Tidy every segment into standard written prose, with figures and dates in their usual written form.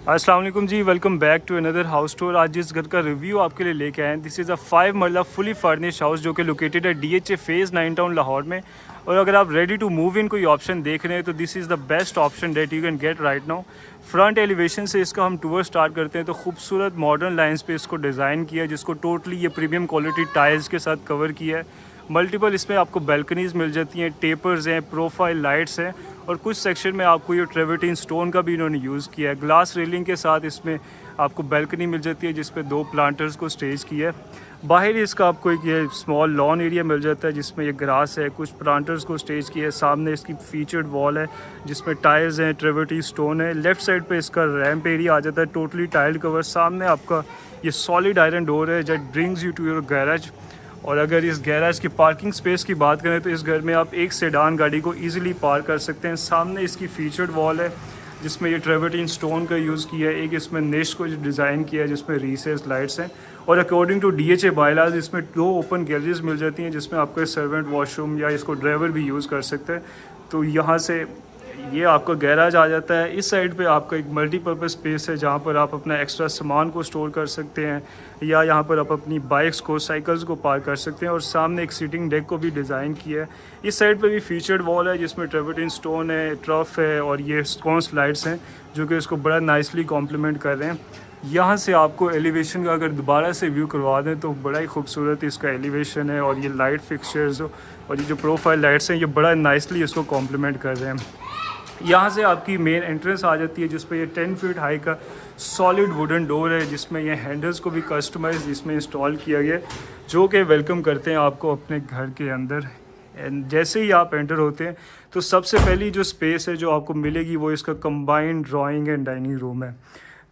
अस्सलाम वालेकुम जी, welcome back to another house tour. आज जिस घर का रिव्यू आपके लिए लेके आए हैं, दिस इज़ अ 5 मरला फुली फर्निश्ड हाउस जो कि लोकेटेड है DHA फेज़ 9 टाउन लाहौर में। और अगर आप रेडी टू मूव इन कोई ऑप्शन देख रहे हैं तो this is the best option that you can get right now. Front elevation से इसका हम टूर स्टार्ट करते हैं तो खूबसूरत मॉडर्न लाइन्स पे इसको डिज़ाइन किया है, जिसको टोटली ये प्रीमियम क्वालिटी टाइल्स के साथ कवर किया है। मल्टीपल इसमें आपको बैल्कनीज़ मिल जाती हैं, टेपर्स हैं, प्रोफाइल लाइट्स हैं और कुछ सेक्शन में आपको ये ट्रेवर्टीन स्टोन का भी इन्होंने यूज़ किया है। ग्लास रेलिंग के साथ इसमें आपको बैल्कनी मिल जाती है जिस पे 2 प्लांटर्स को स्टेज किया है। बाहर इसका आपको एक ये स्मॉल लॉन एरिया मिल जाता है जिसमें ये ग्रास है, कुछ प्लांटर्स को स्टेज किया है। सामने इसकी फीचर्ड वॉल है जिसमें टाइल्स हैं, ट्रेवर्टी स्टोन है। लेफ्ट साइड पे इसका रैम्प एरिया आ जाता है, टोटली टाइल कवर। सामने आपका ये सॉलिड आयरन डोर है that brings you to your garage. और अगर इस गैराज की पार्किंग स्पेस की बात करें तो इस घर में आप एक सेडान गाड़ी को इजीली पार्क कर सकते हैं। सामने इसकी फीचर्ड वॉल है जिसमें ये ट्रेवर्टीन स्टोन का यूज़ किया है। एक इसमें निश को जो डिज़ाइन किया है जिसमें रीसेस लाइट्स हैं। और अकॉर्डिंग टू DHA बायलाज इसमें 2 ओपन गैलरीज मिल जाती हैं जिसमें आपको सर्वेंट वॉशरूम या इसको ड्राइवर भी यूज़ कर सकते हैं। तो यहाँ से ये आपका गैराज आ जाता है। इस साइड पे आपका एक मल्टीपर्पज़ स्पेस है जहाँ पर आप अपना एक्स्ट्रा सामान को स्टोर कर सकते हैं या यहाँ पर आप अपनी बाइक्स को, साइकिल्स को पार्क कर सकते हैं। और सामने एक सीटिंग डेक को भी डिज़ाइन किया है। इस साइड पे भी फीचर्ड वॉल है जिसमें ट्रेवर्टीन स्टोन है, ट्रफ है और ये स्टोन स्लाइड्स हैं जो कि इसको बड़ा नाइसली कॉम्प्लीमेंट कर रहे हैं। यहाँ से आपको एलिवेशन का अगर दोबारा से व्यू करवा दें तो बड़ा ही खूबसूरत इसका एलिवेशन है। और ये लाइट फिक्सचर्स और ये जो प्रोफाइल लाइट्स हैं ये बड़ा नाइसली इसको कॉम्प्लीमेंट कर रहे हैं। यहाँ से आपकी मेन एंट्रेंस आ जाती है जिस पर ये 10 फीट हाई का सॉलिड वुडन डोर है जिसमें ये हैंडल्स को भी कस्टमाइज इसमें इंस्टॉल किया गया जो कि वेलकम करते हैं आपको अपने घर के अंदर। एंड जैसे ही आप एंटर होते हैं तो सबसे पहली जो स्पेस है जो आपको मिलेगी वो इसका combined drawing and dining room है।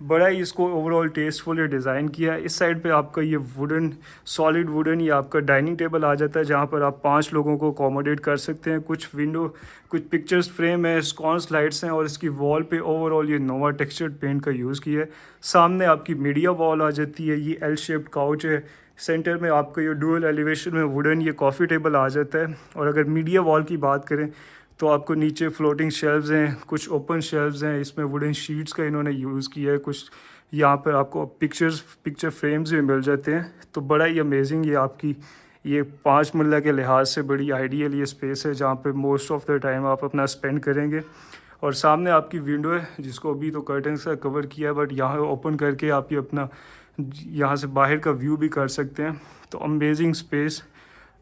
बड़ा ही इसको ओवरऑल टेस्टफुली डिज़ाइन किया है। इस साइड पे आपका ये वुडन, सॉलिड वुडन, ये आपका डाइनिंग टेबल आ जाता है जहाँ पर आप 5 लोगों को अकोमोडेट कर सकते हैं। कुछ विंडो, कुछ पिक्चर्स फ्रेम है, स्कॉन्स लाइट्स हैं और इसकी वॉल पे ओवरऑल ये नोवा टेक्सचर्ड पेंट का यूज़ किया है। सामने आपकी मीडिया वॉल आ जाती है। ये एल शेप्ड काउच है। सेंटर में आपका ये डुअल एलिवेशन में वुडन ये कॉफ़ी टेबल आ जाता है। और अगर मीडिया वॉल की बात करें तो आपको नीचे फ्लोटिंग शेल्व्स हैं, कुछ ओपन शेल्व्स हैं। इसमें वुडन शीट्स का इन्होंने यूज़ किया है। कुछ यहाँ पर आपको पिक्चर फ्रेम्स भी मिल जाते हैं। तो बड़ा ही अमेजिंग ये आपकी ये 5 मरला के लिहाज से बड़ी आइडियल ये स्पेस है जहाँ पे मोस्ट ऑफ द टाइम आप अपना स्पेंड करेंगे। और सामने आपकी विंडो है जिसको अभी तो कर्टन से कवर किया है, बट यहाँ ओपन करके आप ये अपना यहाँ से बाहर का व्यू भी कर सकते हैं। तो अमेजिंग स्पेस।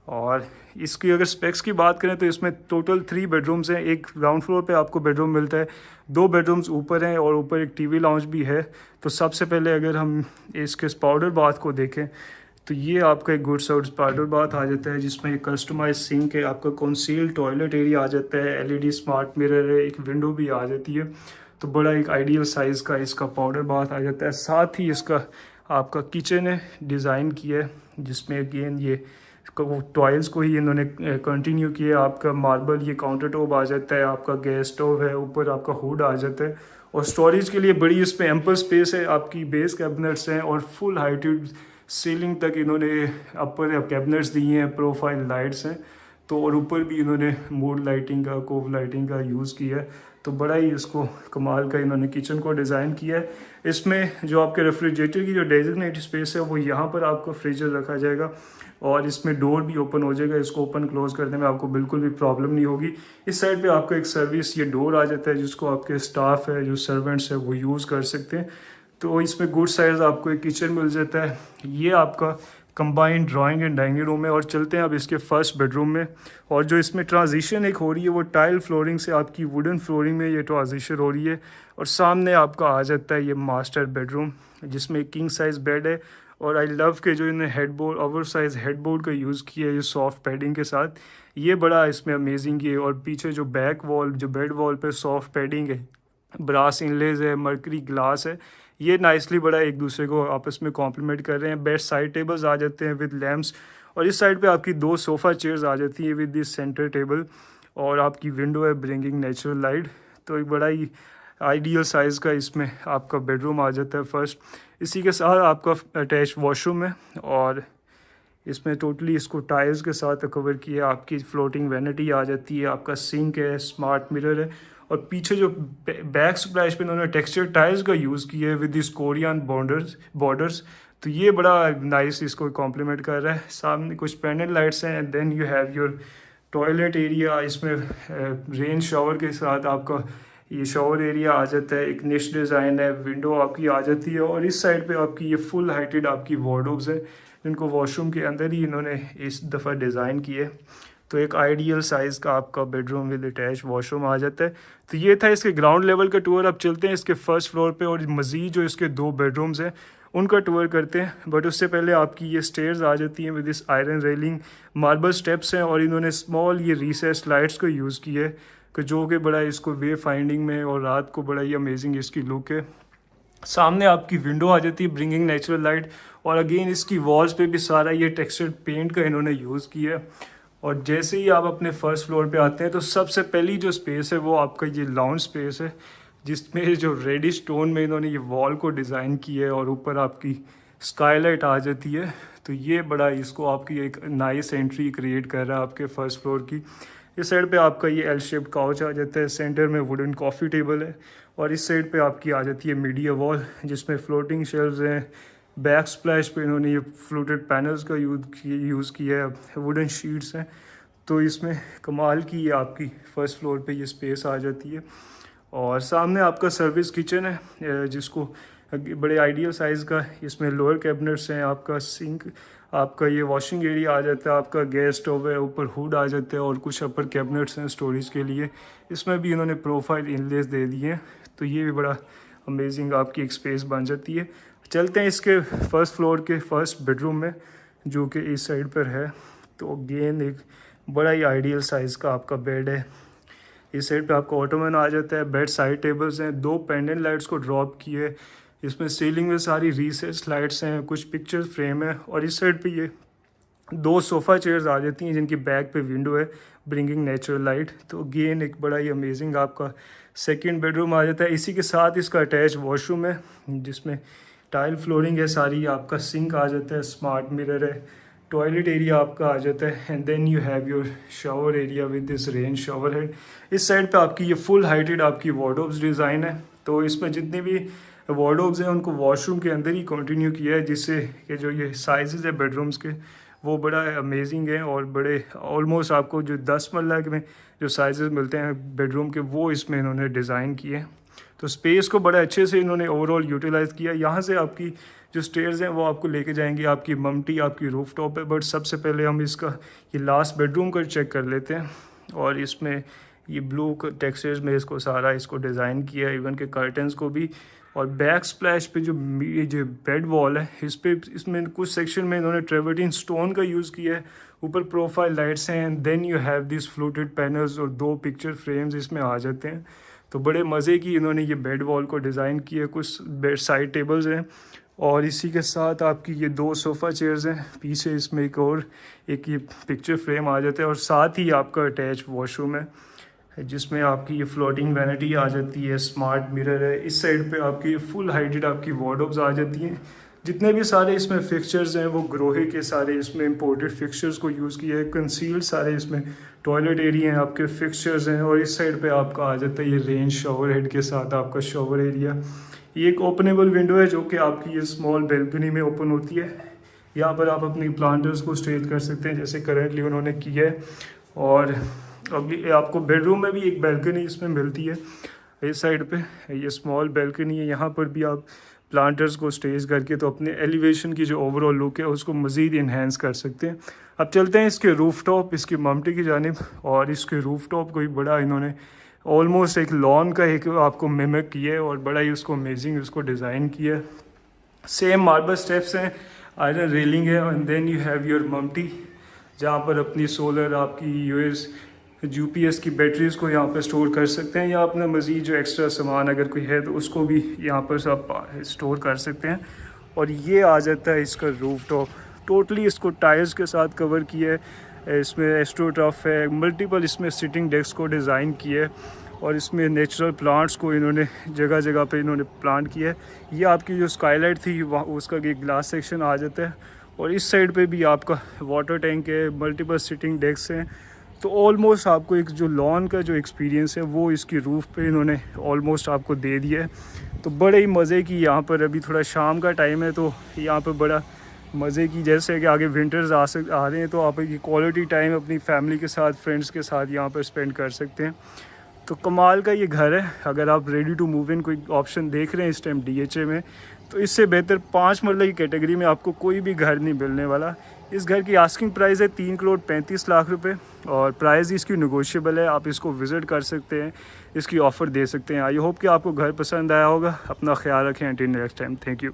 और इसकी अगर स्पेक्स की बात करें तो इसमें टोटल 3 बेडरूम्स हैं। एक ग्राउंड फ्लोर पे आपको बेडरूम मिलता है, 2 बेडरूम्स ऊपर हैं और ऊपर एक टीवी लाउंज भी है। तो सबसे पहले अगर हम इसके स्पाउडर बाथ को देखें तो ये आपका एक गुड साइड स्पाउडर बाथ आ जाता है जिसमें एक कस्टमाइज सिंक है, आपका कंसील टॉयलेट एरिया आ जाता है, LED स्मार्ट मिरर है, एक विंडो भी आ जाती है। तो बड़ा एक आइडियल साइज़ का इसका पाउडर बाथ आ जाता है। साथ ही इसका आपका किचन है डिज़ाइन किया है जिसमें अगेन ये टॉयल्स को ही इन्होंने कंटिन्यू किया। आपका मार्बल ये काउंटर टॉप आ जाता है, आपका गैस स्टोव है, ऊपर आपका हुड आ जाता है। और स्टोरेज के लिए बड़ी इसमें एम्पल स्पेस है। आपकी बेस कैबिनेट्स हैं और फुल हाइटेड सीलिंग तक इन्होंने अपर कैबिनेट्स दिए हैं, प्रोफाइल लाइट्स हैं। तो और ऊपर भी इन्होंने मूड लाइटिंग का, कोव लाइटिंग का यूज़ किया है। तो बड़ा ही इसको कमाल का इन्होंने किचन को डिज़ाइन किया है। इसमें जो आपके रेफ्रिजरेटर की जो डेजिग्नेटेड स्पेस है वो यहाँ पर आपका फ्रीजर रखा जाएगा और इसमें डोर भी ओपन हो जाएगा। इसको ओपन क्लोज करने में आपको बिल्कुल भी प्रॉब्लम नहीं होगी। इस साइड पे आपका एक सर्विस ये डोर आ जाता है जिसको आपके स्टाफ है, जो सर्वेंट्स है वो यूज़ कर सकते हैं। तो इसमें गुड साइज़ आपको एक किचन मिल जाता है। ये आपका combined drawing and dining room है। और चलते हैं अब इसके फर्स्ट बेडरूम में। और जो इसमें ट्रांजिशन एक हो रही है वो टाइल फ्लोरिंग से आपकी वुडन फ्लोरिंग में ये ट्रांजिशन हो रही है। और सामने आपका आ जाता है ये मास्टर बेडरूम जिसमें एक किंग साइज़ बेड है। और आई लव के जो इन्हें हेडबोर्ड, ओवर साइज हेडबोर्ड का यूज़ किया है ये सॉफ्ट पैडिंग के साथ, ये बड़ा इसमें अमेजिंग है। और पीछे जो बैक वॉल, जो बेड वॉल पे सॉफ्ट पैडिंग है, ब्रास इनलेज है, मर्करी ग्लास है, ये नाइसली बड़ा एक दूसरे को आपस में कॉम्प्लीमेंट कर रहे हैं। बेस्ट साइड टेबल्स आ जाते हैं विद लैम्प्स। और इस साइड पे आपकी 2 सोफ़ा चेयर्स आ जाती है विद दिस सेंटर टेबल। और आपकी विंडो है ब्रिंगिंग नेचुरल लाइट। तो एक बड़ा ही आइडियल साइज़ का इसमें आपका बेडरूम आ जाता है फर्स्ट। इसी के साथ आपका अटैच वॉशरूम है और इसमें टोटली इसको टाइल्स के साथ कवर किया। आपकी फ्लोटिंग वैनिटी आ जाती है, आपका सिंक है, स्मार्ट मिरर है। और पीछे जो बैक स्प्लैश पे इन्होंने टेक्सचर टाइल्स का यूज़ किया है विद दिस कोरियन बॉर्डर्स। तो ये बड़ा नाइस इसको कॉम्प्लीमेंट कर रहा है। सामने कुछ पैनल लाइट्स हैं and then you have your toilet area. इसमें रेन शावर के साथ आपका ये शावर एरिया आ जाता है। एक निश डिज़ाइन है, विंडो आपकी आ जाती है और इस साइड पे आपकी ये फुल हाइटेड आपकी वार्डरोब्स है जिनको वॉशरूम के अंदर ही इन्होंने इस दफ़ा डिज़ाइन किए। तो एक आइडियल साइज़ का आपका बेडरूम विद अटैच वॉशरूम आ जाता है। तो ये था इसके ग्राउंड लेवल का टूर। अब चलते हैं इसके फर्स्ट फ्लोर पे और मज़ीद जो इसके 2 बेडरूम्स हैं उनका टूर करते हैं। बट उससे पहले आपकी ये स्टेयर्स आ जाती हैं विद इस आयरन रेलिंग, मार्बल स्टेप्स हैं और इन्होंने स्मॉल ये रिसेस लाइट्स को यूज़ किया है कि जो कि बड़ा इसको वे फाइंडिंग में और रात को बड़ा ही अमेजिंग इसकी लुक है। सामने आपकी विंडो आ जाती है ब्रिंगिंग नेचुरल लाइट और अगेन इसकी वॉल्स पे भी सारा ये टेक्सचर्ड पेंट का इन्होंने यूज़ किया है। और जैसे ही आप अपने फर्स्ट फ्लोर पे आते हैं तो सबसे पहली जो स्पेस है वो आपका ये लाउंज स्पेस है जिसमें जो रेडिश टोन में इन्होंने ये वॉल को डिज़ाइन किया है और ऊपर आपकी स्काईलाइट आ जाती है। तो ये बड़ा इसको आपकी एक नाइस एंट्री क्रिएट कर रहा है आपके फर्स्ट फ्लोर की। इस साइड पे आपका ये एल शेप्ड काउच आ जाता है, सेंटर में वुडन कॉफ़ी टेबल है और इस साइड पे आपकी आ जाती है मीडिया वॉल जिसमें फ्लोटिंग शेल्व्स हैं। बैक स्प्लैश पे इन्होंने ये फ्लूटेड पैनल्स का यूज़ किया है, वुडन शीट्स हैं। तो इसमें कमाल की ये आपकी फ़र्स्ट फ्लोर पे ये स्पेस आ जाती है। और सामने आपका सर्विस किचन है जिसको बड़े आइडियल साइज़ का, इसमें लोअर कैबिनेट्स हैं, आपका सिंक, आपका ये वॉशिंग एरिया आ जाता है, आपका गैस स्टोव है, ऊपर हुड आ जाता है और कुछ अपर कैबिनेट्स हैं स्टोरेज के लिए। इसमें भी इन्होंने प्रोफाइल इनलेस दे दिए हैं। तो ये भी बड़ा अमेजिंग आपकी एक स्पेस बन जाती है। चलते हैं इसके फर्स्ट फ्लोर के फर्स्ट बेडरूम में जो कि इस साइड पर है। तो अगेन एक बड़ा ही आइडियल साइज़ का आपका बेड है। इस साइड पे आपका ऑटोमन आ जाता है, बेड साइड टेबल्स हैं, 2 पेंडेंट लाइट्स को ड्रॉप किए। इसमें सीलिंग में सारी रीसेस लाइट्स हैं, कुछ पिक्चर फ्रेम है और इस साइड पे ये 2 सोफ़ा चेयर्स आ जाती हैं जिनकी बैक पे विंडो है ब्रिंगिंग नेचुरल लाइट। तो अगेन एक बड़ा ही अमेजिंग आपका सेकंड बेडरूम आ जाता है। इसी के साथ इसका अटैच वॉशरूम है जिसमें टाइल फ्लोरिंग है सारी, आपका सिंक आ जाता है, स्मार्ट मिरर है, टॉयलेट एरिया आपका आ जाता है and then you have your shower area with this rain shower head. इस साइड पे आपकी ये फुल हाइटेड आपकी वार्डरोब्स डिज़ाइन है। तो इसमें जितने भी वार्डरोब्स हैं उनको वॉशरूम के अंदर ही कंटिन्यू किया है जिससे कि जो ये साइजेस है बेडरूम्स के वो बड़ा अमेजिंग है और बड़े ऑलमोस्ट आपको जो 10 मरला में जो साइजेस मिलते हैं बेडरूम के वो इसमें इन्होंने डिज़ाइन किए हैं। तो स्पेस को बड़े अच्छे से इन्होंने ओवरऑल यूटिलाइज़ किया। यहाँ से आपकी जो स्टेयर्स हैं वो आपको लेके जाएंगी आपकी ममटी, आपकी रूफ टॉप है। बट सबसे पहले हम इसका ये लास्ट बेडरूम का चेक कर लेते हैं। और इसमें ये ब्लू टेक्सचर्स में इसको सारा इसको डिज़ाइन किया है, इवन के कर्टन्स को भी। और बैक स्प्लैश पे जो बेड वॉल है इस पे इसमें कुछ सेक्शन में इन्होंने ट्रेवर्टीन स्टोन का यूज़ किया है। ऊपर प्रोफाइल लाइट्स हैं and then you have this fluted panels और 2 पिक्चर फ्रेम्स इसमें आ जाते हैं। तो बड़े मज़े की इन्होंने ये बेड वॉल को डिज़ाइन किया। कुछ बेड साइड टेबल्स हैं और इसी के साथ आपकी ये 2 सोफ़ा चेयर्स हैं। पीछे इसमें एक ये पिक्चर फ्रेम आ जाता है और साथ ही आपका अटैच वॉशरूम है जिसमें आपकी ये फ्लोटिंग वैनिटी आ जाती है, स्मार्ट मिरर है। इस साइड पे आपकी फुल हाइटेड आपकी वार्डरोब्स आ जाती हैं। जितने भी सारे इसमें फिक्सचर्स हैं वो ग्रोहे के सारे इसमें इंपोर्टेड फिक्सचर्स को यूज़ किया है। कंसील्ड सारे इसमें टॉयलेट एरिया हैं, आपके फिक्सचर्स हैं। और इस साइड पे आपका आ जाता है ये रेन शावर हेड के साथ आपका शावर एरिया। ये एक ओपनेबल विंडो है जो कि आपकी ये स्मॉल बेल्कनी में ओपन होती है। यहाँ पर आप अपनी प्लांटर्स को स्टेज कर सकते हैं जैसे करेंटली उन्होंने किया है। और अभी आपको बेडरूम में भी एक बैल्कनी इसमें मिलती है। इस साइड पे ये स्मॉल बैल्कनी है, यहाँ पर भी आप प्लांटर्स को स्टेज करके तो अपने एलिवेशन की जो ओवरऑल लुक है उसको मज़ीद इन्हेंस कर सकते हैं। अब चलते हैं इसके रूफ टॉप, इसकी ममटी की जानिब। और इसके रूफ टॉप को ही बड़ा इन्होंने ऑलमोस्ट एक लॉन का एक आपको मिमिक किया है और बड़ा ही उसको अमेजिंग उसको डिज़ाइन किया है। सेम मार्बल स्टेप्स हैं, आयरन रेलिंग है and then you have your mumty जहाँ पर अपनी सोलर आपकी UPS की बैटरीज़ को यहाँ पर स्टोर कर सकते हैं या अपना मज़ीद जो एक्स्ट्रा सामान अगर कोई है तो उसको भी यहाँ पर सब स्टोर कर सकते हैं। और ये आ जाता है इसका रूफ टॉप, टोटली इसको टायर्स के साथ कवर किया है। इसमें एस्ट्रोटर्फ है, मल्टीपल इसमें सिटिंग डेस्क को डिज़ाइन किया है और इसमें नेचुरल प्लांट्स को इन्होंने जगह जगह पे इन्होंने प्लांट किया है। ये आपकी जो स्काईलाइट थी वहाँ उसका एक ग्लास सेक्शन आ जाता है। और इस साइड पे भी आपका वाटर टैंक है, मल्टीपल सिटिंग डेस्क हैं। तो ऑलमोस्ट आपको एक जो लॉन का जो एक्सपीरियंस है वो इसकी रूफ़ पे इन्होंने ऑलमोस्ट आपको दे दिया है। तो बड़े ही मज़े की यहाँ पर अभी थोड़ा शाम का टाइम है तो यहाँ पर बड़ा मज़े की, जैसे कि आगे विंटर्स आ रहे हैं तो आप एक क्वालिटी टाइम अपनी फैमिली के साथ, फ्रेंड्स के साथ यहाँ पर स्पेंड कर सकते हैं। तो कमाल का ये घर है। अगर आप रेडी टू मूव इन कोई ऑप्शन देख रहे हैं इस टाइम DHA में, तो इससे बेहतर 5 मरला की कैटेगरी में आपको कोई भी घर नहीं मिलने वाला। इस घर की आस्किंग प्राइस है 3,35,00,000 रुपए और प्राइस इसकी नेगोशिएबल है। आप इसको विज़िट कर सकते हैं, इसकी ऑफ़र दे सकते हैं। आई होप कि आपको घर पसंद आया होगा। अपना ख्याल रखें। Until next time, thank you.